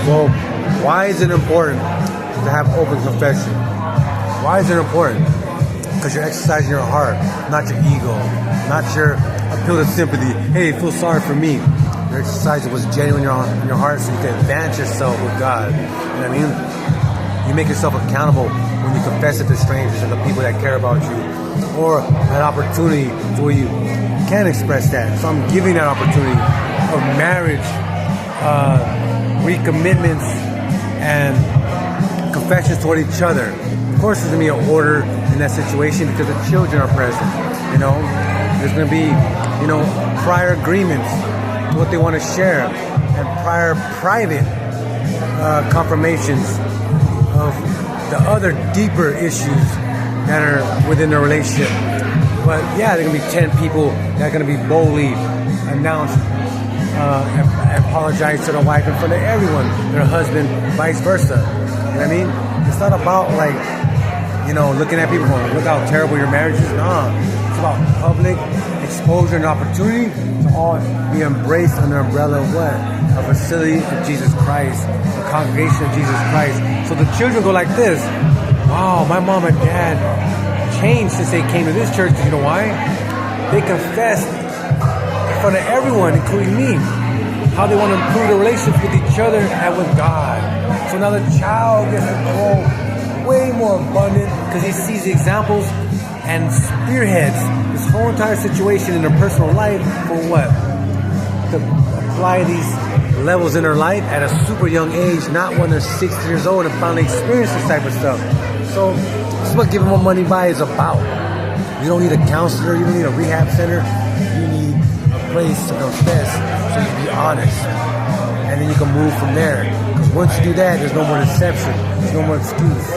Well, why is it important to have open confession? Why is it important? Because you're exercising your heart, not your ego, not your appeal to sympathy. Hey, feel sorry for me. You're exercising what's genuine in your heart so you can advance yourself with God. You know what I mean? You make yourself accountable when you confess it to strangers and the people that care about you, or an opportunity where you can express that. So I'm giving that opportunity of marriage, recommitments, and confessions toward each other. Of course, there's going to be an order in that situation because the children are present. You know, there's going to be, prior agreements, what they want to share, and prior private confirmations of the other deeper issues that are within their relationship. But yeah, there are going to be 10 people that are going to be boldly announce and apologize to their wife in front of everyone, their husband, vice versa. You know what I mean? It's not about looking at people going, look how terrible your marriage is. Nah, it's about public exposure and opportunity to all be embraced under the umbrella of what? A facility of Jesus Christ, a congregation of Jesus Christ. So the children go like this. Wow, my mom and dad changed since they came to this church. You know why? They confessed in front of everyone, including me, how they want to improve their relationships with each other and with God. So now the child gets to grow way more abundant because he sees the examples and spearheads this whole entire situation in their personal life for what? To apply these levels in their life at a super young age, not when they're 6 years old and finally experience this type of stuff. So this is what Giving More Money By is about. You don't need a counselor, you don't need a rehab center, you need a place to confess so you can be honest. And then you can move from there. Because once you do that, there's no more deception, there's no more excuse.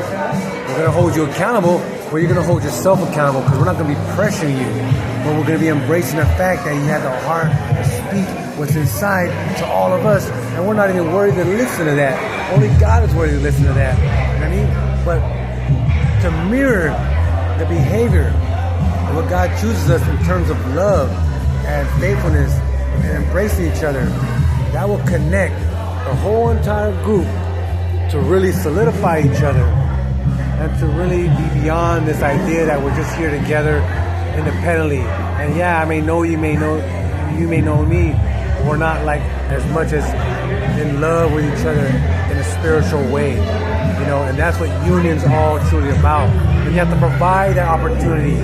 We're going to hold you accountable, or you're going to hold yourself accountable, because we're not going to be pressuring you, but we're going to be embracing the fact that you have the heart to speak what's inside to all of us, and we're not even worried to listen to that. Only God is worthy to listen to that. You know what I mean? But to mirror the behavior of what God chooses us in terms of love and faithfulness and embracing each other, that will connect the whole entire group to really solidify each other and to really be beyond this idea that we're just here together independently. And yeah, I may know you, may know me, but we're not like as much as in love with each other in a spiritual way, and that's what union's all truly about. And you have to provide that opportunity,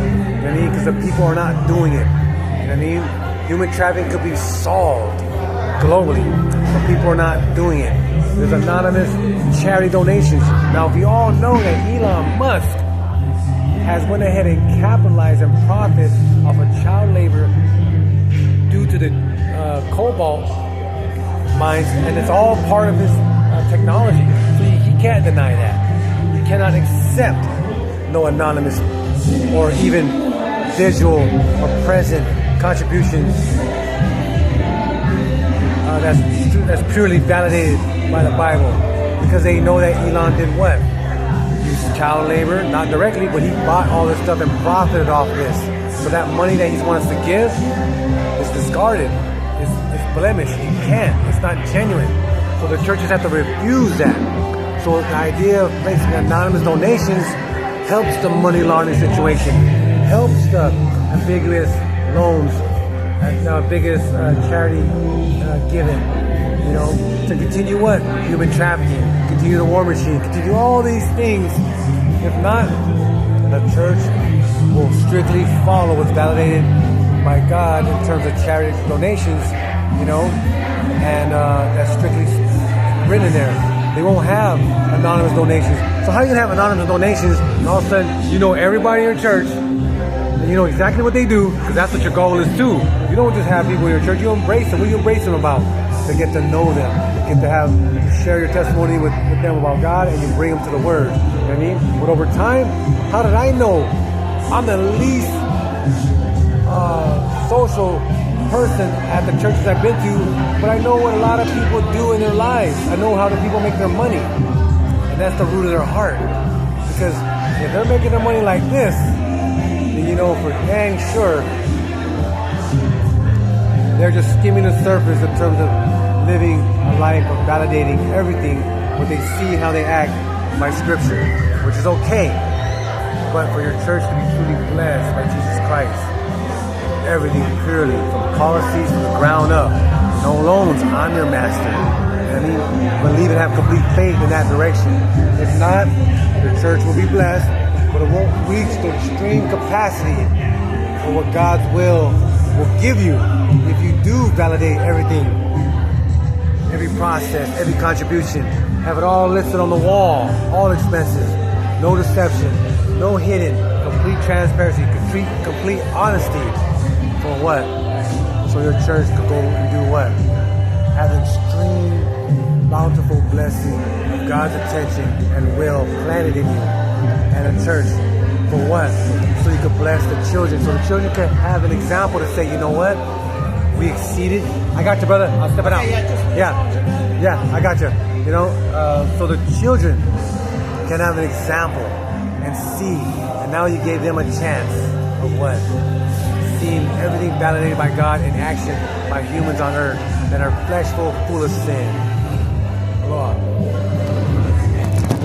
because the people are not doing it. Human trafficking could be solved globally, but people are not doing it. There's anonymous charity donations. Now, we all know that Elon Musk has went ahead and capitalized and profit off of child labor due to the cobalt mines, and it's all part of his technology. So he can't deny that. You cannot accept no anonymous or even visual or present contributions that's purely validated by the Bible, because they know that Elon did what? Used child labor, not directly, but he bought all this stuff and profited off this. So that money that he wants to give is discarded. It's blemished. You can't. It's not genuine. So the churches have to refuse that. So the idea of placing anonymous donations helps the money laundering situation, helps the ambiguous loans, and biggest charity giving, to continue what? Human trafficking, continue the war machine, continue all these things. If not, the church will strictly follow what's validated by God in terms of charity donations, and that's strictly written in there. They won't have anonymous donations. So how are you going to have anonymous donations and all of a sudden you know everybody in your church and you know exactly what they do, because that's what your goal is too. You don't just have people in your church, you embrace them. What do you embrace them about? To get to know them, get to share your testimony with them about God, and you bring them to the Word. You know what I mean? But over time, how did I know I'm the least social person at the churches I've been to, but I know what a lot of people do in their lives. I know how the people make their money, and that's the root of their heart. Because if they're making their money like this, then for dang sure they're just skimming the surface in terms of living a life of validating everything, what they see, how they act by Scripture, which is okay. But for your church to be truly blessed by Jesus Christ, everything purely, from policies from the ground up, no loans, I'm your master. I mean, believe and have complete faith in that direction. If not, your church will be blessed, but it won't reach the extreme capacity for what God's will give you if you do validate everything, every process, every contribution, have it all listed on the wall, all expenses, no deception, no hidden, complete transparency, complete honesty. For what? So your church could go and do what? Have an extreme, bountiful blessing of God's attention and will planted in you and a church. For what? So you could bless the children. So the children could have an example to say, you know what? We exceeded. I got you, brother. I'll step it out. Yeah, I got you. You know, so the children can have an example and see. And now you gave them a chance of what? Seeing everything validated by God in action by humans on earth that are fleshful, full of sin. Lord.